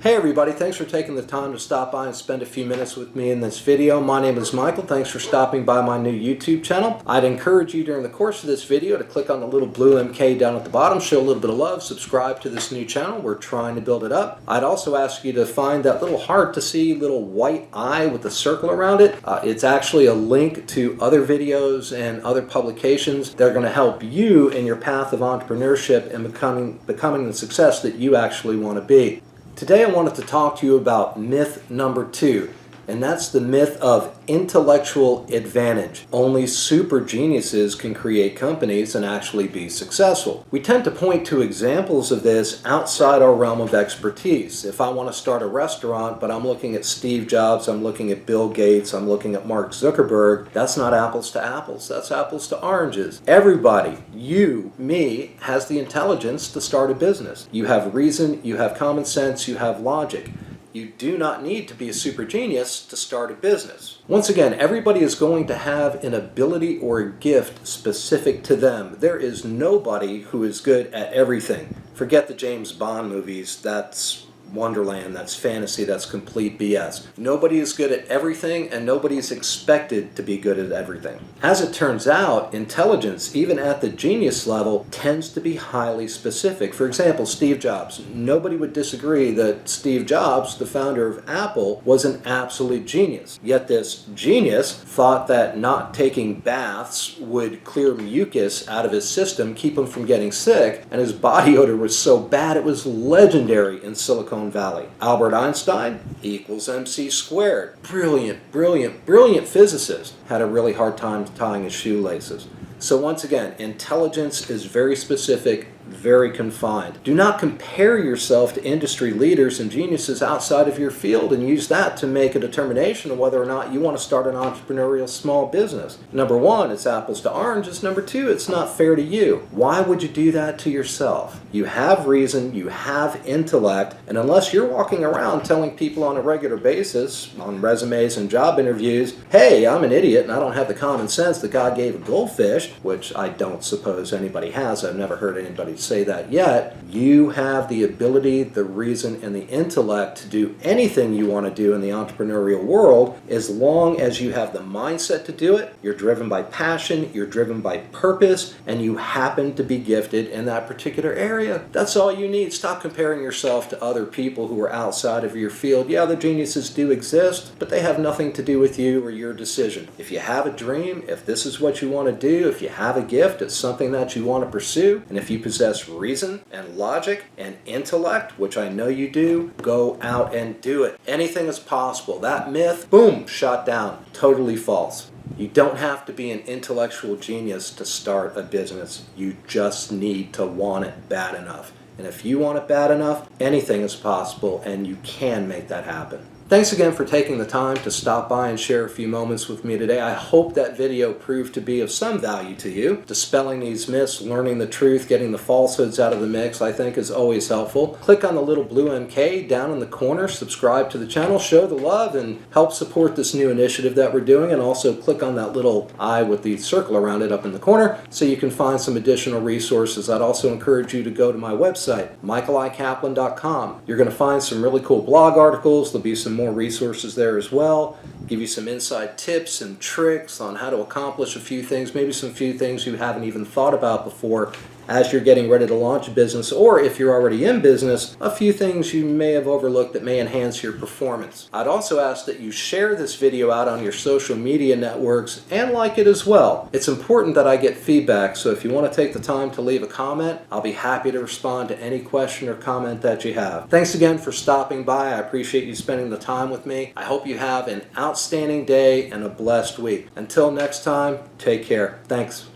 Hey everybody, thanks for taking the time to stop by and spend a few minutes with me in this video. My name is Michael. Thanks for stopping by my new YouTube channel. I'd encourage you during the course of this video to click on the little blue MK down at the bottom, show a little bit of love, subscribe to this new channel. We're trying to build it up. I'd also ask you to find that little heart to see little white eye with a circle around it. It's actually a link to other videos and other publications that are going to help you in your path of entrepreneurship and becoming the success that you actually want to be. Today I wanted to talk to you about myth number 2, and that's the myth of intellectual advantage. Only super geniuses can create companies and actually be successful. We tend to point to examples of this outside our realm of expertise. If I want to start a restaurant, but I'm looking at Steve Jobs, I'm looking at Bill Gates, I'm looking at Mark Zuckerberg, that's not apples to apples, that's apples to oranges. Everybody, you, me, has the intelligence to start a business. You have reason, you have common sense, you have logic. You do not need to be a super genius to start a business. Once again, everybody is going to have an ability or a gift specific to them. There is nobody who is good at everything. Forget the James Bond movies. That's Wonderland, that's fantasy, that's complete BS. Nobody is good at everything and nobody is expected to be good at everything. As it turns out, intelligence, even at the genius level, tends to be highly specific. For example, Steve Jobs. Nobody would disagree that Steve Jobs, the founder of Apple, was an absolute genius. Yet this genius thought that not taking baths would clear mucus out of his system, keep him from getting sick, and his body odor was so bad it was legendary in Silicon Valley. Albert Einstein equals MC squared. Brilliant, brilliant, brilliant physicist. Had a really hard time tying his shoelaces. So once again, intelligence is very specific, very confined. Do not compare yourself to industry leaders and geniuses outside of your field and use that to make a determination of whether or not you want to start an entrepreneurial small business. Number 1, it's apples to oranges. Number 2, it's not fair to you. Why would you do that to yourself? You have reason, you have intellect, and unless you're walking around telling people on a regular basis, on resumes and job interviews, hey, I'm an idiot and I don't have the common sense that God gave a goldfish, which I don't suppose anybody has. I've never heard anybody say that yet. You have the ability, the reason, and the intellect to do anything you want to do in the entrepreneurial world as long as you have the mindset to do it, you're driven by passion, you're driven by purpose, and you happen to be gifted in that particular area. That's all you need. Stop comparing yourself to other people who are outside of your field. Yeah, the geniuses do exist, but they have nothing to do with you or your decision. If you have a dream, if this is what you want to do, if you have a gift, it's something that you want to pursue, and if you possess reason and logic and intellect, which I know you do, go out and do it. Anything is possible. That myth, boom, shot down. Totally false. You don't have to be an intellectual genius to start a business. You just need to want it bad enough. And if you want it bad enough, anything is possible and you can make that happen. Thanks again for taking the time to stop by and share a few moments with me today. I hope that video proved to be of some value to you. Dispelling these myths, learning the truth, getting the falsehoods out of the mix, I think is always helpful. Click on the little blue MK down in the corner, subscribe to the channel, show the love, and help support this new initiative that we're doing. And also click on that little eye with the circle around it up in the corner so you can find some additional resources. I'd also encourage you to go to my website, michaelikaplan.com. You're going to find some really cool blog articles. There'll be some more resources there as well. Give you some inside tips and tricks on how to accomplish a few things, maybe some few things you haven't even thought about before as you're getting ready to launch a business, or if you're already in business, a few things you may have overlooked that may enhance your performance. I'd also ask that you share this video out on your social media networks and like it as well. It's important that I get feedback, so if you want to take the time to leave a comment, I'll be happy to respond to any question or comment that you have. Thanks again for stopping by. I appreciate you spending the time with me. I hope you have an outstanding day and a blessed week. Until next time, take care. Thanks.